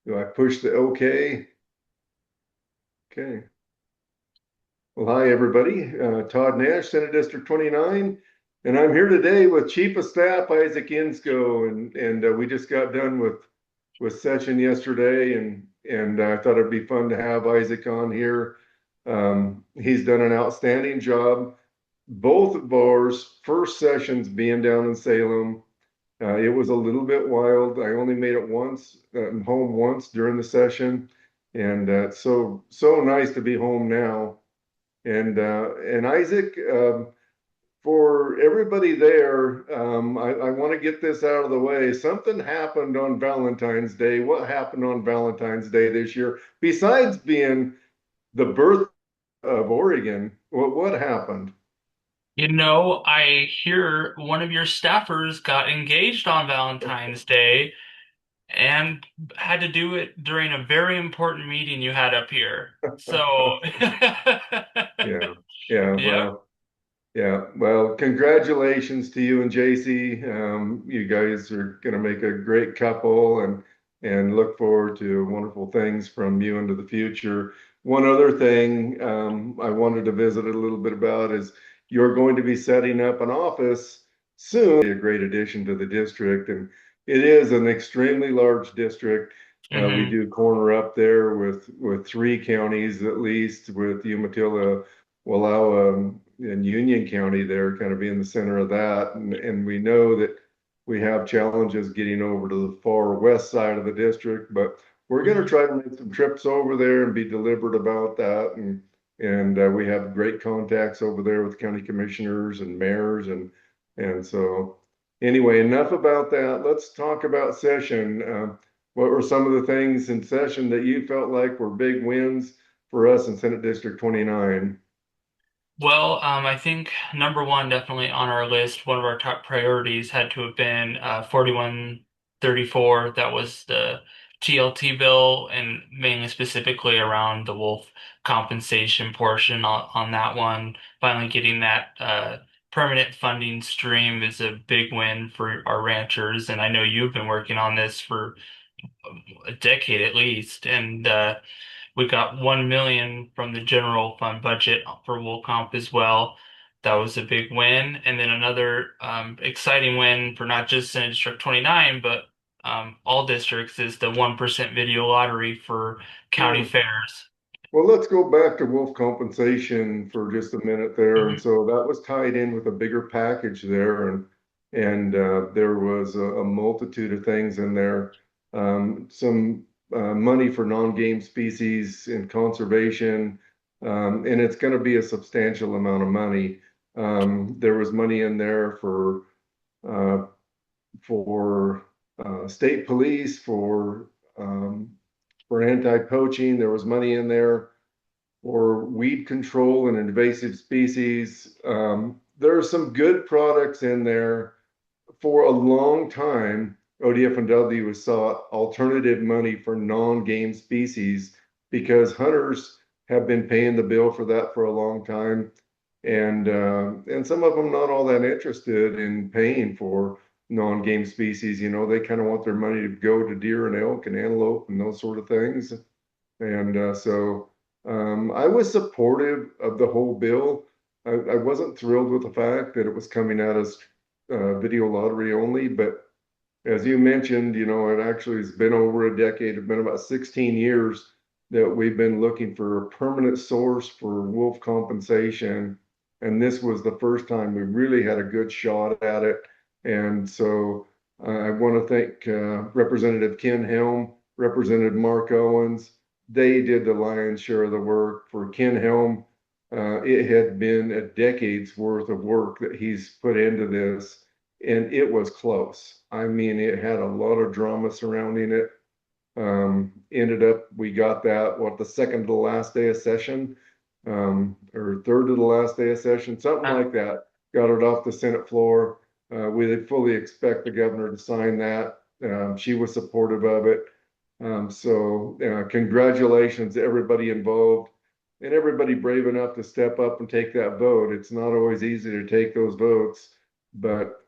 Do I push the OK? Okay. Well, hi, everybody. Todd Nash, Senate District 29, and I'm here today with Chief of Staff Isaac Insko, and we just got done with session yesterday, and I thought it'd be fun to have Isaac on here. He's done an outstanding job. Both of ours first sessions being down in Salem. It was a little bit wild. I only made it once, home once during the session, and it's so nice to be home now. And Isaac, for everybody there, I want to get this out of the way. Something happened on Valentine's Day. What happened on Valentine's Day this year? Besides being the birth of Oregon, what happened? I hear one of your staffers got engaged on Valentine's Day and had to do it during a very important meeting you had up here. So, Yeah, yeah, yep. well, congratulations to you and JC. You guys are going to make a great couple, and look forward to wonderful things from you into the future. One other thing I wanted to visit a little bit about is you're going to be setting up an office soon. A great addition to the district, and it is an extremely large district. We hmm do corner up there with three counties at least, with Umatilla, Wallowa, and Union County there, kind of being the center of that. And we know that we have challenges getting over to the far west side of the district, but we're going to hmm try to make some trips over there and be deliberate about that. And we have great contacts over there with county commissioners and mayors, and so anyway, enough about that. Let's talk about session. What were some of the things in session that you felt like were big wins for us in Senate District 29? Well, I think number one, definitely on our list, one of our top priorities had to have been 4134. That was the TLT bill, and mainly specifically around the wolf compensation portion on that one. Finally, getting that permanent funding stream is a big win for our ranchers. And I know you've been working on this for a decade at least. And we got 1 million from the general fund budget for wool comp as well. That was a big win. And then another exciting win for not just Senate District 29, but all districts is the 1% video lottery for county Oh, fairs. well, let's go back to wolf compensation for just a minute there. And Mhm. so that was tied in with a bigger package there, and there was a multitude of things in there. Some money for non-game species and conservation, and it's going to be a substantial amount of money. There was money in there uh, for state police, um, for anti-poaching. There was money in there for weed control and invasive species. There are some good products in there. For a long time, ODF&W has sought alternative money for non-game species because hunters have been paying the bill for that for a long time, and some of them not all that interested in paying for non-game species. You know, they kind of want their money to go to deer and elk and antelope and those sort of things. And so I was supportive of the whole bill. I wasn't thrilled with the fact that it was coming out as video lottery only, but as you mentioned, you know, it actually has been over a decade. It's been about 16 years that we've been looking for a permanent source for wolf compensation. And this was the first time we really had a good shot at it. And so I want to thank Representative Ken Helm, Representative Mark Owens. They did the lion's share of the work. For Ken Helm, it had been a decade's worth of work that he's put into this, and it was close. I mean, it had a lot of drama surrounding it. Ended up, we got that, what, the second to the last day of session, or third to the last day of session, something Uh, like that. Got it off the Senate floor. We fully expect the governor to sign that. She was supportive of it. So congratulations to everybody involved and everybody brave enough to step up and take that vote. It's not always easy to take those votes, but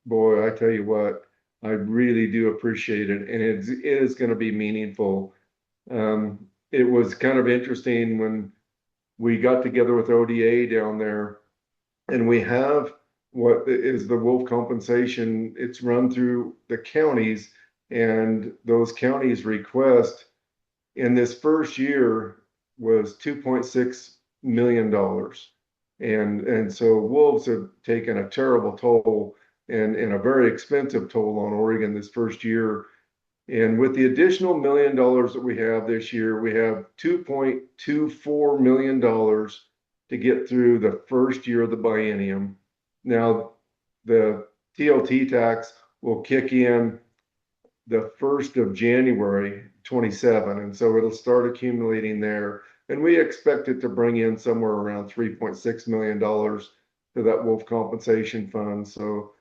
boy, I tell you what, I really do appreciate it, and it is going to be meaningful. It was kind of interesting when we got together with ODA down there, and we have what is the wolf compensation. It's run through the counties, and those counties request in this first year was $2.6 million. And so wolves have taken a terrible toll and a very expensive toll on Oregon this first year. And with the additional $1 million that we have this year, we have $2.24 million to get through the first year of the biennium. Now, the TLT tax will kick in the 1st of January 27. And so it'll start accumulating there. And we expect it to bring in somewhere around $3.6 million to that wolf compensation fund. So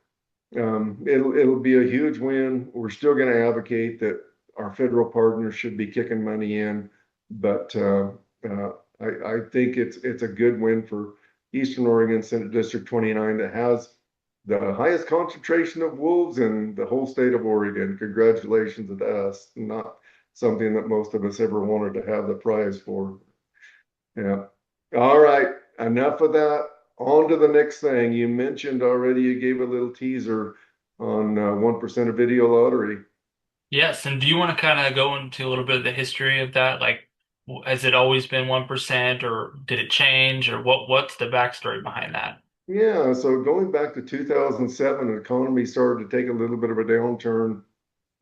it'll be a huge win. We're still going to advocate that our federal partners should be kicking money in, but I think it's a good win for Eastern Oregon Senate District 29 that has the highest concentration of wolves in the whole state of Oregon. Congratulations to us. Not something that most of us ever wanted to have the prize for. Yeah. All right. Enough of that. On to the next thing. You mentioned already, you gave a little teaser on 1% of video lottery. Yes, and do you want to kind of go into a little bit of the history of that? Like, has it always been 1%, or did it change, or what's the backstory behind that? Yeah, so going back to 2007, the economy started to take a little bit of a downturn.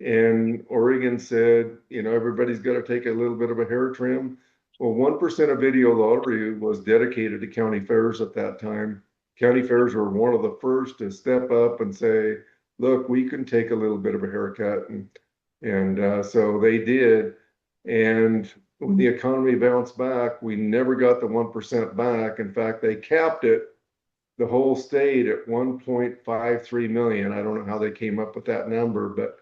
And Oregon said, everybody's got to take a little bit of a hair trim. Well, 1% of video lottery was dedicated to county fairs at that time. County fairs were one of the first to step up and say, look, we can take a little bit of a haircut. And so they did. And when the economy bounced back, we never got the 1% back. In fact, they capped it the whole state at 1.53 million. I don't know how they came up with that number, but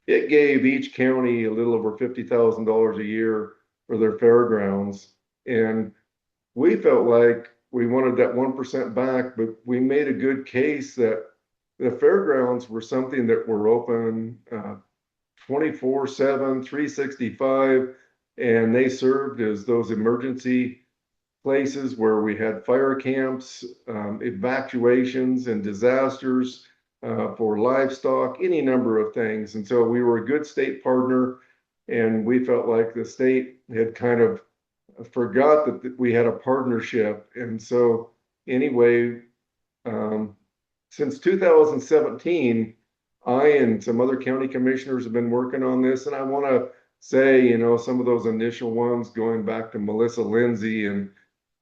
it gave each county a little over $50,000 a year for their fairgrounds. And we felt like we wanted that 1% back, but we made a good case that the fairgrounds were something that were open 24/7, 365, and they served as those emergency places where we had fire camps, evacuations, and disasters for livestock, any number of things. And so we were a good state partner, and we felt like the state had kind of forgot that we had a partnership. And so, anyway, um, since 2017, I and some other county commissioners have been working on this, and I want to say, some of those initial ones going back to Melissa Lindsay and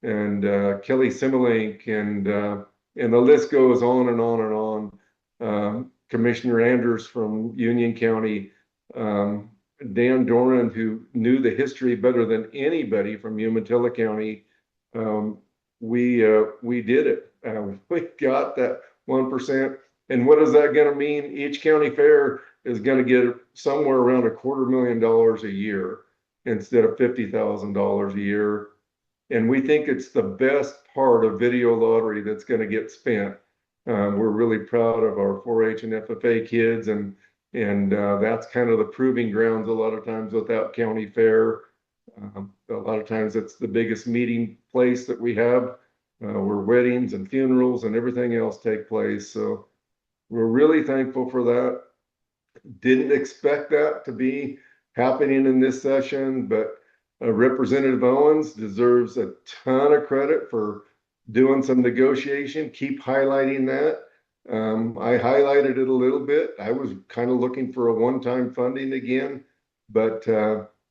Kelly Similink, and the list goes on and on and on. Commissioner Anders from Union County, Dan Doran, who knew the history better than anybody from Umatilla County. Um, we did it. We got that 1%. And what is that going to mean? Each county fair is going to get somewhere around $250,000 a year instead of $50,000 a year. And we think it's the best part of video lottery that's going to get spent. We're really proud of our 4-H and FFA kids, and that's kind of the proving grounds a lot of times without county fair. A lot of times it's the biggest meeting place that we have, where weddings and funerals and everything else take place. So we're really thankful for that. Didn't expect that to be happening in this session, but Representative Owens deserves a ton of credit for doing some negotiation. Keep highlighting that. I highlighted it a little bit. I was kind of looking for a one-time funding again, but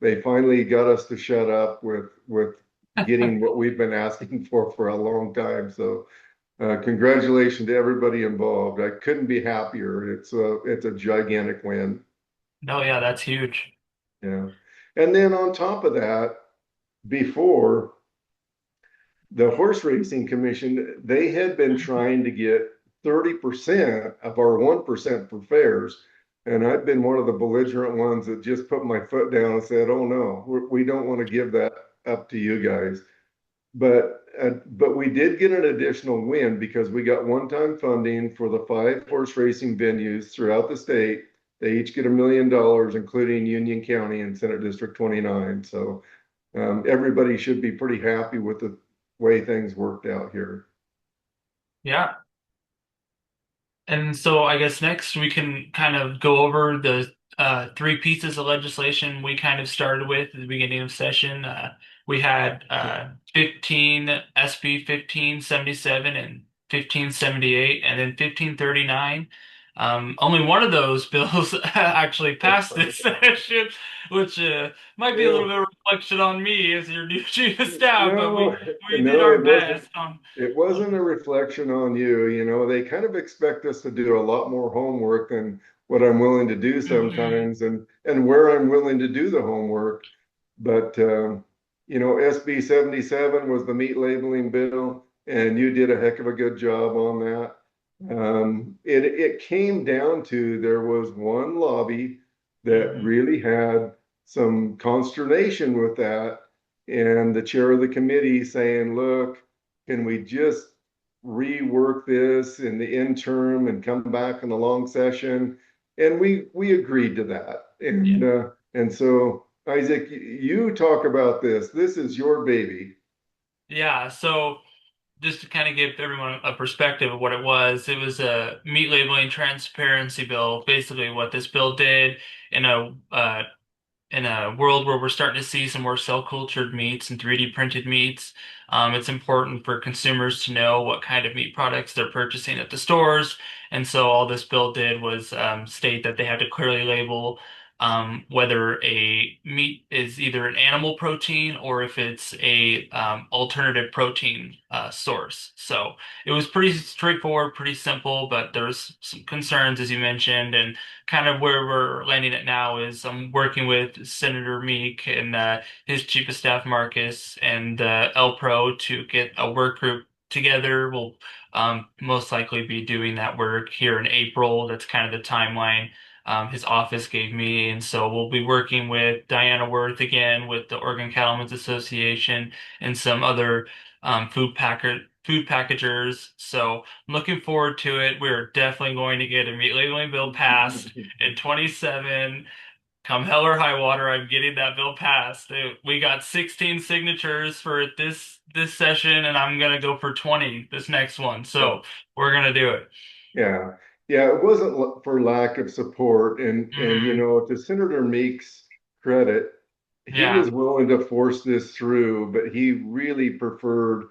they finally got us to shut up with getting what we've been asking for a long time. So congratulations to everybody involved. I couldn't be happier. It's a gigantic win. No, yeah, that's huge. Yeah. And then on top of that, before the horse racing commission, they had been trying to get 30% of our 1% for fairs. And I've been one of the belligerent ones that just put my foot down and said, oh no, we don't want to give that up to you guys. But we did get an additional win because we got one-time funding for the 5 horse racing venues throughout the state. They each get $1 million, including Union County and Senate District 29. So everybody should be pretty happy with the way things worked out here. Yeah. And so I guess next we can kind of go over the three pieces of legislation we kind of started with at the beginning of session. We had 15 SB 1577 and 1578, and then 1539. Only one of those bills actually passed this session, which might be a little Yeah, bit of reflection on me as your new chief of staff, but no, we did no, our it wasn't. best on. It wasn't a reflection on you. You know, they kind of expect us to do a lot more homework than what I'm willing to do Mhm. sometimes, and where I'm willing to do the homework. But you know, SB 77 was the meat labeling bill, and you did a heck of a good job on that. It came down to there was one lobby that Mhm. really had some consternation with that, and the chair of the committee saying, "Look, can we just rework this in the interim and come back in the long session?" And we agreed to that, Yeah. and so Isaac, you talk about this. This is your baby. Yeah, so just to kind of give everyone a perspective of what it was a meat labeling transparency bill. Basically, what this bill did in a world where we're starting to see some more cell cultured meats and 3D printed meats, it's important for consumers to know what kind of meat products they're purchasing at the stores. And so all this bill did was state that they had to clearly label whether a meat is either an animal protein or if it's a alternative protein source. So it was pretty straightforward, pretty simple, but there's some concerns, as you mentioned, and kind of where we're landing at now is I'm working with Senator Meek and his chief of staff Marcus and El Pro to get a work group together. We'll most likely be doing that work here in April. That's kind of the timeline his office gave me, and so we'll be working with Diana Worth again with the Oregon Cattlemen's Association and some other food packagers. So I'm looking forward to it. We're definitely going to get a meat labeling bill passed in 27. Come hell or high water, I'm getting that bill passed. We got 16 signatures for it this session, and I'm gonna go for 20 this next one. So we're gonna do it. Yeah, yeah, it wasn't for lack of support, and you Hmm. know, to Senator Meek's credit, he Yeah, was willing to force this through, but he really preferred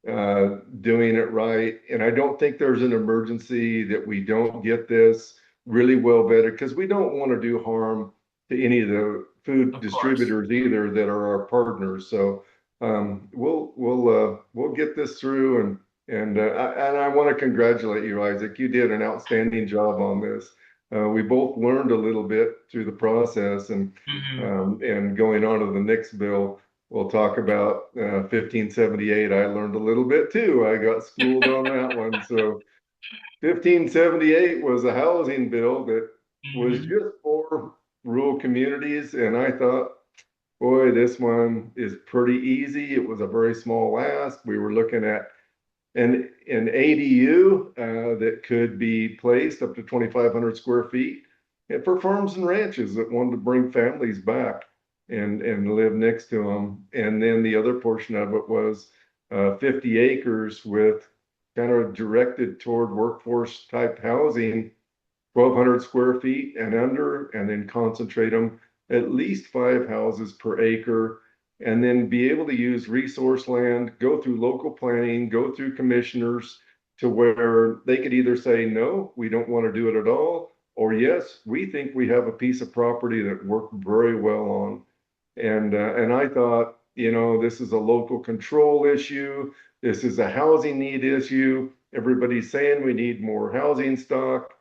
doing it right. And I don't think there's an emergency that we don't get this really well vetted because we don't want to do harm to any of the food of course. distributors either that are our partners. So we'll get this through, and I want to congratulate you, Isaac. You did an outstanding job on this. We both learned a little bit through the process, Hmm. and going on to the next bill, we'll talk about 1578. I learned a little bit too. I got schooled on that one. So 1578 was a housing bill that was Hmm. just for rural communities, and I thought, boy, this one is pretty easy. It was a very small ask. We were looking at an ADU that could be placed up to 2,500 square feet, and for farms and ranches that wanted to bring families back and live next to them. And then the other portion of it was 50 acres with kind of directed toward workforce type housing, 1,200 square feet and under, and then concentrate them at least 5 houses per acre, and then be able to use resource land, go through local planning, go through commissioners to where they could either say, no, we don't want to do it at all, or yes, we think we have a piece of property that worked very well on. And I thought, you know, this is a local control issue. This is a housing need issue. Everybody's saying we need more housing stock.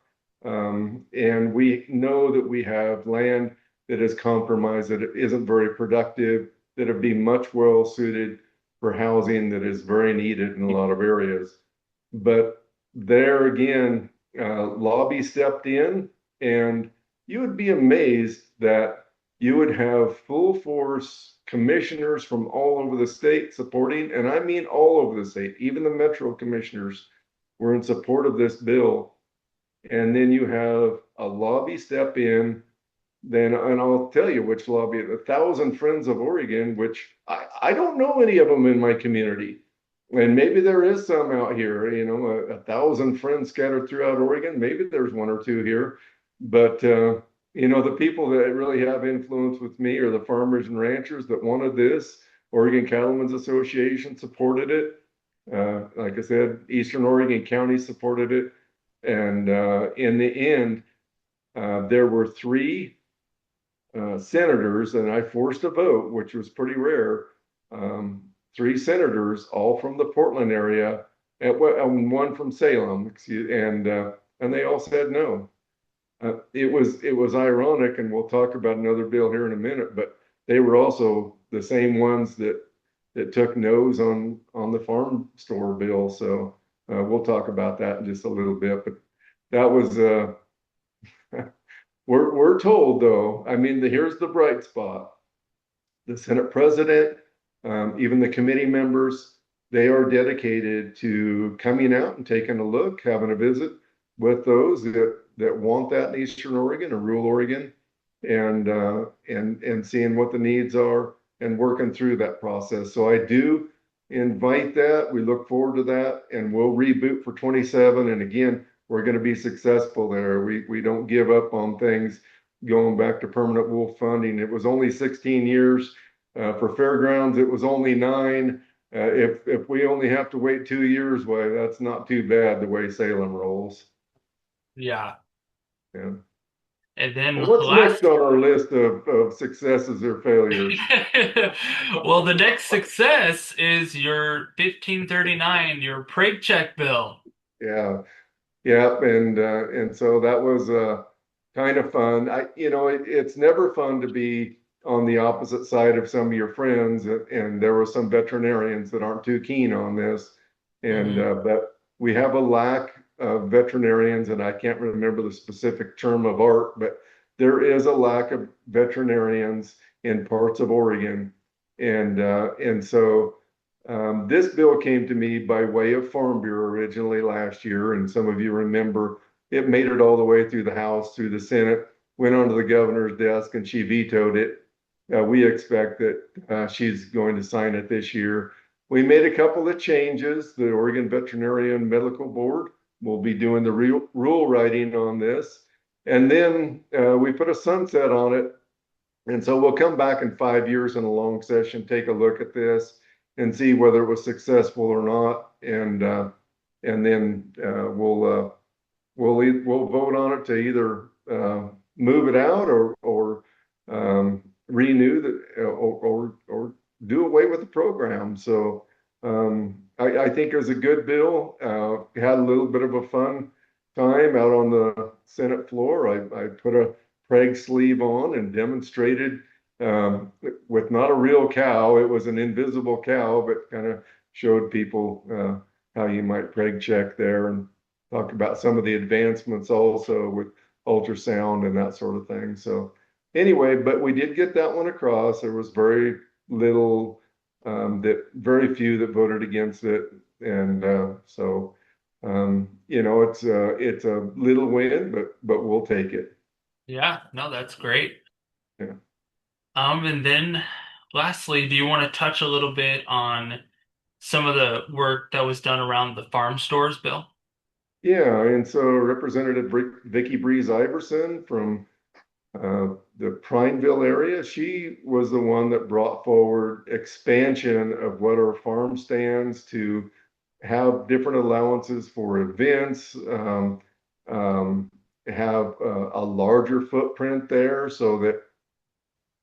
And we know that we have land that is compromised, that it isn't very productive, that would be much well suited for housing that is very needed in a lot of areas. But there again, lobby stepped in, and you would be amazed that you would have full force commissioners from all over the state supporting, and I mean all over the state, even the metro commissioners were in support of this bill. and then you have a lobby step in. Then, and I'll tell you which lobby, the Thousand Friends of Oregon, which I don't know any of them in my community. And maybe there is some out here, a thousand friends scattered throughout Oregon. Maybe there's one or two here. But, the people that really have influence with me are the farmers and ranchers that wanted this. Oregon Cattlemen's Association supported it. Like I said, Eastern Oregon County supported it. And in the end, there were three senators, and I forced a vote, which was pretty rare. Three senators, all from the Portland area, and one from Salem, and they all said no. It was ironic, and we'll talk about another bill here in a minute, but they were also the same ones that took no's on the farm store bill. So we'll talk about that in just a little bit. But that was we're told though. I mean, here's the bright spot: the Senate president, even the committee members, they are dedicated to coming out and taking a look, having a visit with those that want that in Eastern Oregon or rural Oregon, and seeing what the needs are and working through that process. So I do invite that. We look forward to that, and we'll reboot for 27. And again, we're going to be successful there. We don't give up on things. Going back to permanent wolf funding, it was only 16 years. For fairgrounds, it was only 9. If we only have to wait 2 years, why that's not too bad the way Salem rolls. Yeah. Yeah. And then Well, what's next last, on our list of successes or failures? well, the next success is your 1539, your Prague check bill. Yeah, yeah, and so that was kind of fun. It's never fun to be on the opposite side of some of your friends, and there were some veterinarians that aren't too keen on this, and Hmm. but we have a lack of veterinarians, and I can't remember the specific term of art, but there is a lack of veterinarians in parts of Oregon, and so. This bill came to me by way of Farm Bureau originally last year, and some of you remember it made it all the way through the House, through the Senate, went onto the governor's desk, and she vetoed it. We expect that she's going to sign it this year. We made a couple of changes. The Oregon Veterinarian Medical Board will be doing the rule writing on this. And then we put a sunset on it, and so we'll come back in 5 years in a long session, take a look at this and see whether it was successful or not. And then we'll vote on it to either move it out or renew or do away with the program. So I think it was a good bill. Had a little bit of a fun time out on the Senate floor. I put a Prague sleeve on and demonstrated with not a real cow. It was an invisible cow, but kind of showed people how you might Prague check there and talked about some of the advancements also with ultrasound and that sort of thing. So anyway, but we did get that one across. There was very little very few that voted against it, and it's a little win, but we'll take it. Yeah, no, that's great. Yeah. And then lastly, do you want to touch a little bit on some of the work that was done around the farm stores bill? Yeah, and so Representative Vicky Breeze Iverson from the Prineville area, she was the one that brought forward expansion of what are farm stands to have different allowances for events, have a larger footprint there so that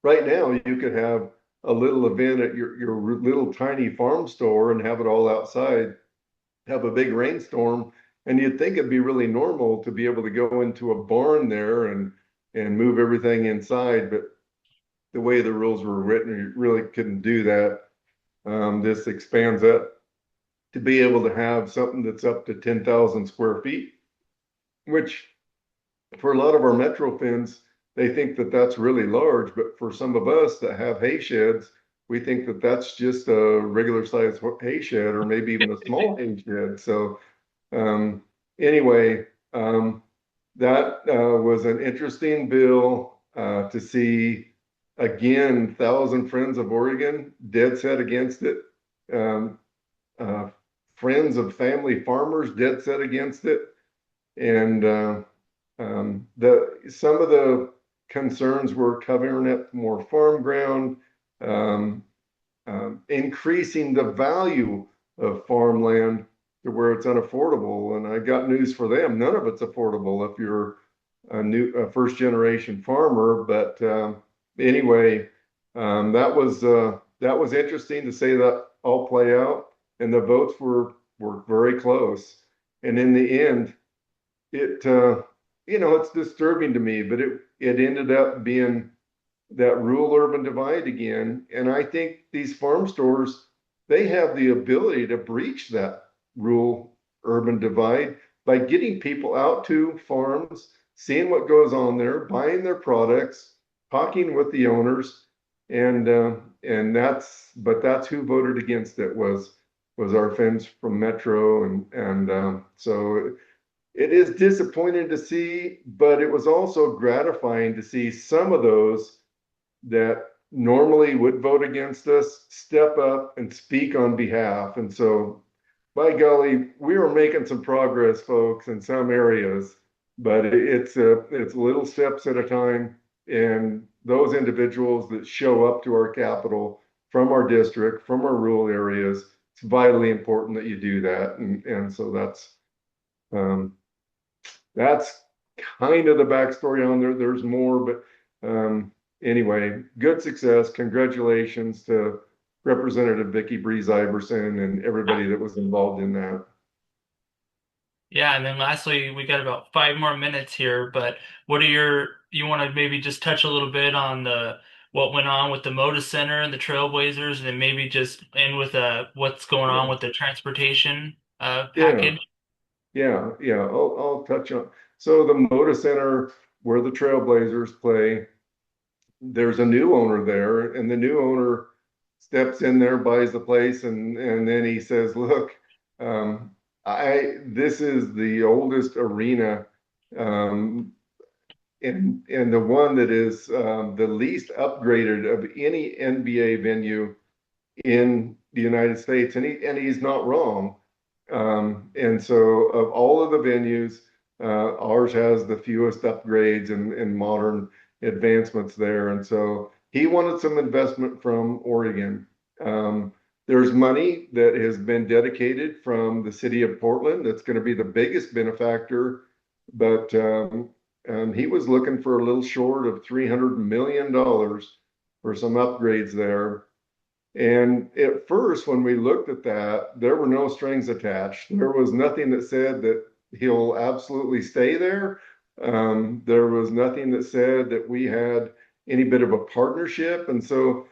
right now you could have a little event at your little tiny farm store and have it all outside, have a big rainstorm, and you'd think it'd be really normal to be able to go into a barn there and move everything inside, but the way the rules were written, you really couldn't do that. This expands that to be able to have something that's up to 10,000 square feet, which for a lot of our metro fins, they think that that's really large, but for some of us that have hay sheds, we think that that's just a regular sized hay shed or maybe even a small hay shed. So um, anyway, that was an interesting bill to see. Again, Thousand Friends of Oregon dead set against it. Um, uh, Friends of Family Farmers dead set against it. And the some of the concerns were covering up more farm ground, um, increasing the value of farmland to where it's unaffordable. And I got news for them. None of it's affordable if you're a first generation farmer. But anyway, that was interesting to see that all play out. And the votes were very close. And in the end, it it's disturbing to me, but it ended up being that rural urban divide again. And I think these farm stores, they have the ability to breach that rural urban divide by getting people out to farms, seeing what goes on there, buying their products, talking with the owners. And that's who voted against it was our friends from Metro. So it is disappointing to see, but it was also gratifying to see some of those that normally would vote against us step up and speak on behalf. And so, by golly, we were making some progress, folks, in some areas, but it's little steps at a time. And those individuals that show up to our capital from our district, from our rural areas, it's vitally important that you do that. And so um, that's kind of the backstory on there. There's more, but anyway, good success. Congratulations to Representative Vicky Breeze Iverson and everybody that was involved in that. Yeah, and then lastly, we got about 5 more minutes here, but you want to maybe just touch a little bit on the what went on with the Moda Center and the Trailblazers, and then maybe just end with what's going on Yeah, with the transportation yeah, package. yeah. I'll touch on. So the Moda Center, where the Trailblazers play, there's a new owner there, and the new owner steps in there, buys the place, and then he says, "Look, um, I this is the oldest arena, um, and the one that is the least upgraded of any NBA venue in the United States," and he's not wrong. And so, of all of the venues, ours has the fewest upgrades and modern advancements there. And so, he wanted some investment from Oregon. Um, there's money that has been dedicated from the city of Portland that's going to be the biggest benefactor, but he was looking for a little short of $300 million for some upgrades there. And at first, when we looked at that, there were no strings attached. There was nothing that said that he'll absolutely stay there. There was nothing that said that we had any bit of a partnership. And so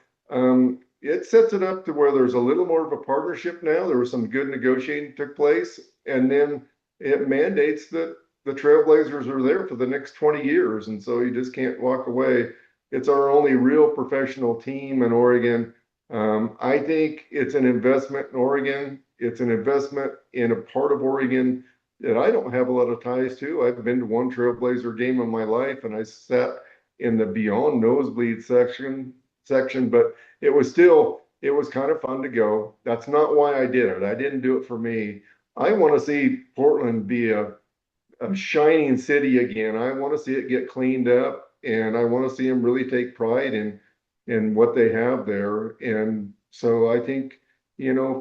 it sets it up to where there's a little more of a partnership now. There was some good negotiating took place. And then it mandates that the Trailblazers are there for the next 20 years. And so you just can't walk away. It's our only real professional team in Oregon. I think it's an investment in Oregon. It's an investment in a part of Oregon that I don't have a lot of ties to. I've been to one Trailblazer game in my life, and I sat in the beyond nosebleed section, but it was kind of fun to go. That's not why I did it. I didn't do it for me. I want to see Portland be a shining city again. I want to see it get cleaned up, and I want to see them really take pride in what they have there. And so I think,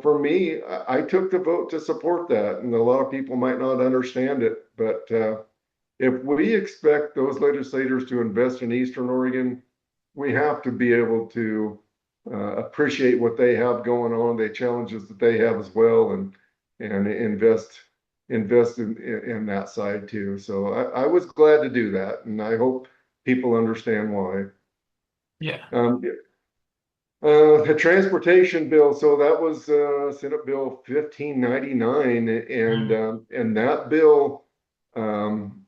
for me, I took the vote to support that, and a lot of people might not understand it, but if we expect those legislators to invest in Eastern Oregon, we have to be able to appreciate what they have going on, the challenges that they have as well, and invest in that side too. So I was glad to do that, and I hope people understand why. Yeah. The transportation bill, so that was Senate Bill 1599, Mm. and that bill, um,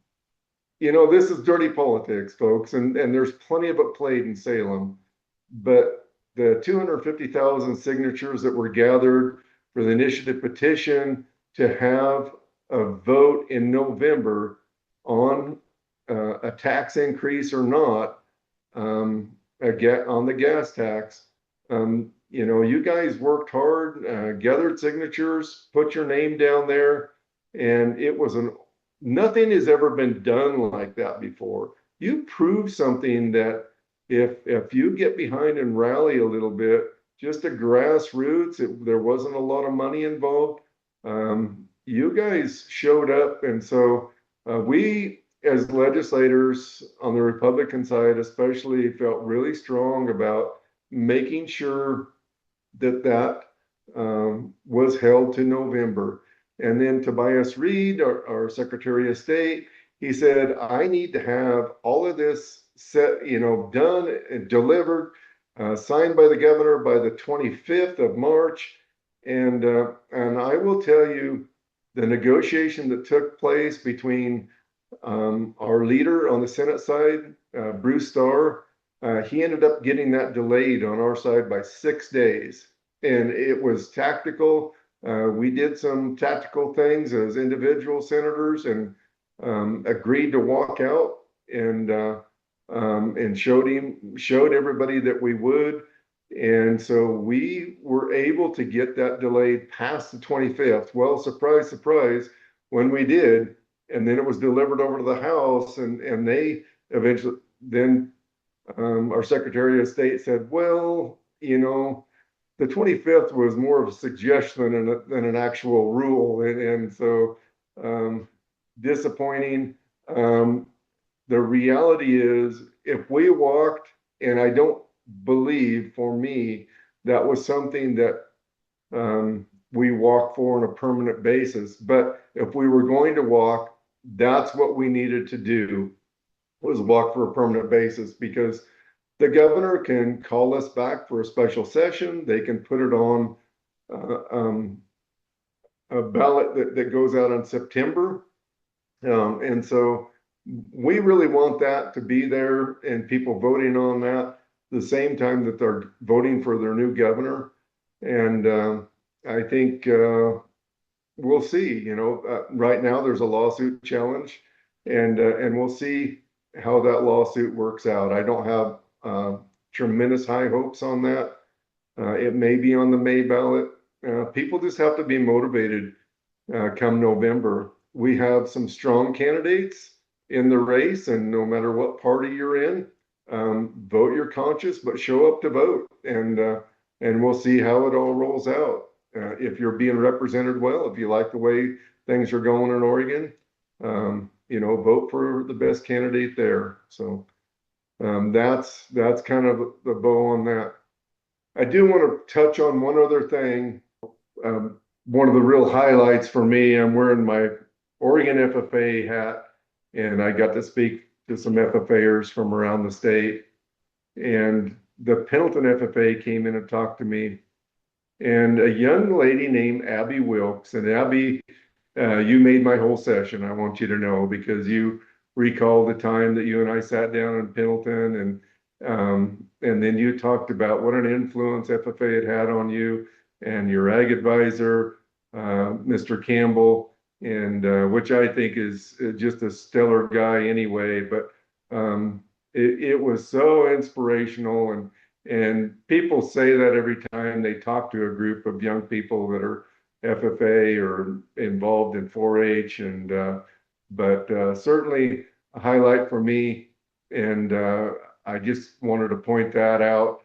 this is dirty politics, folks, and there's plenty of it played in Salem. But the 250,000 signatures that were gathered for the initiative petition to have a vote in November on a tax increase or not, on the gas tax. You guys worked hard, gathered signatures, put your name down there, and nothing has ever been done like that before. You proved something that if you get behind and rally a little bit, just a grassroots, there wasn't a lot of money involved. You guys showed up, and so we as legislators on the Republican side, especially, felt really strong about making sure that was held to November. And then Tobias Reed, our Secretary of State, he said, I need to have all of this set, done and delivered, signed by the governor by the 25th of March. And I will tell you, the negotiation that took place between our leader on the Senate side, Bruce Starr, he ended up getting that delayed on our side by 6 days. And it was tactical. We did some tactical things as individual senators and agreed to walk out and showed everybody that we would. And so we were able to get that delayed past the 25th. Well, surprise, surprise, when we did, and then it was delivered over to the House, and they eventually then our Secretary of State said, well, the 25th was more of a suggestion than an actual rule, and so um, disappointing. The reality is, if we walked, and I don't believe for me that was something that we walk for on a permanent basis, but if we were going to walk, that's what we needed to do, was walk for a permanent basis, because the governor can call us back for a special session. They can put it on a ballot that goes out in September. And so we really want that to be there and people voting on that the same time that they're voting for their new governor. And I think we'll see. Right now there's a lawsuit challenge, and we'll see how that lawsuit works out. I don't have tremendous high hopes on that. It may be on the May ballot. People just have to be motivated come November. We have some strong candidates in the race, and no matter what party you're in, vote your conscience, but show up to vote, and we'll see how it all rolls out. If you're being represented well, if you like the way things are going in Oregon, vote for the best candidate there. So that's kind of the bow on that. I do want to touch on one other thing. One of the real highlights for me, I'm wearing my Oregon FFA hat, and I got to speak to some FFAers from around the state. And the Pendleton FFA came in and talked to me, and a young lady named Abby Wilkes. And Abby, you made my whole session, I want you to know, because you recall the time that you and I sat down in Pendleton, and then you talked about what an influence FFA had on you and your ag advisor, Mr. Campbell, and which I think is just a stellar guy anyway. But it was so inspirational, and people say that every time they talk to a group of young people that are FFA or involved in 4-H, but certainly a highlight for me, and I just wanted to point that out.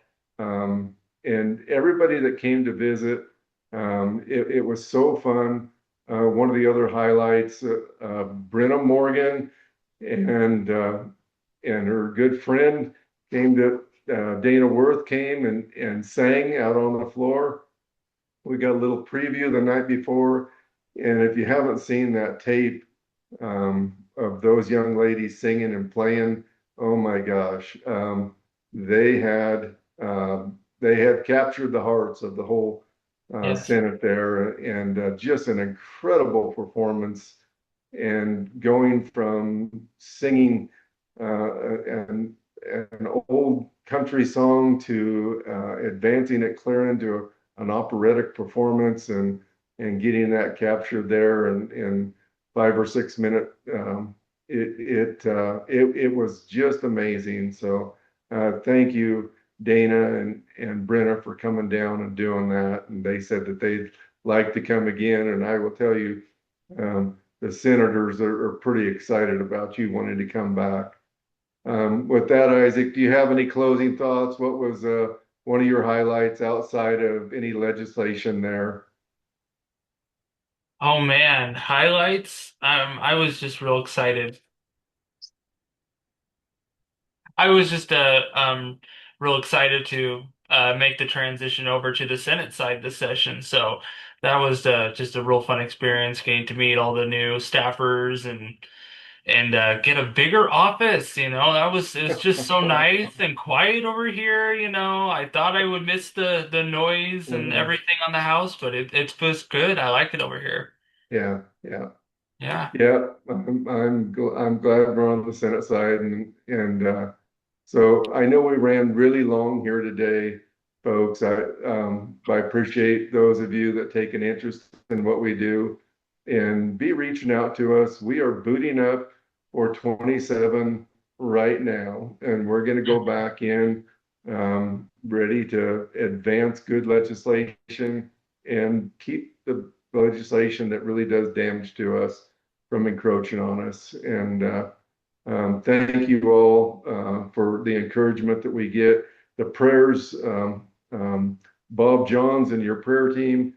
And everybody that came to visit, it was so fun. One of the other highlights, Brenna Morgan and her good friend came to, Dana Worth came and sang out on the floor. We got a little preview the night before, and if you haven't seen that tape of those young ladies singing and playing, oh my gosh, they had captured the hearts of the whole Yes. Senate there, and just an incredible performance. And going from singing an old country song to advancing it clear into an operatic performance, and getting that captured there in 5 or 6 minute it was just amazing. So thank you, Dana and Brenna, for coming down and doing that. And they said that they'd like to come again. And I will tell you, the senators are pretty excited about you wanting to come back. With that, Isaac, do you have any closing thoughts? What was one of your highlights outside of any legislation there? Oh man, highlights. I was just real excited. I was just real excited to make the transition over to the Senate side this session. So that was just a real fun experience getting to meet all the new staffers and get a bigger office. That was it's just so nice and quiet over here. I thought I would miss the noise and Mhm. everything on the house, but it's just good. I like it over here. Yeah, yeah. Yeah. Yeah, I'm glad we're on the Senate side and so I know we ran really long here today, folks. I appreciate those of you that take an interest in what we do and be reaching out to us. We are booting up for 27 right now, and we're going to go back in ready to advance good legislation and keep the legislation that really does damage to us from encroaching on us. And thank you all for the encouragement that we get, the prayers. Bob Johns and your prayer team,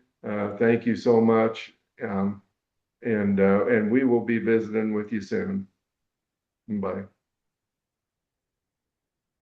thank you so much. And we will be visiting with you soon. Bye.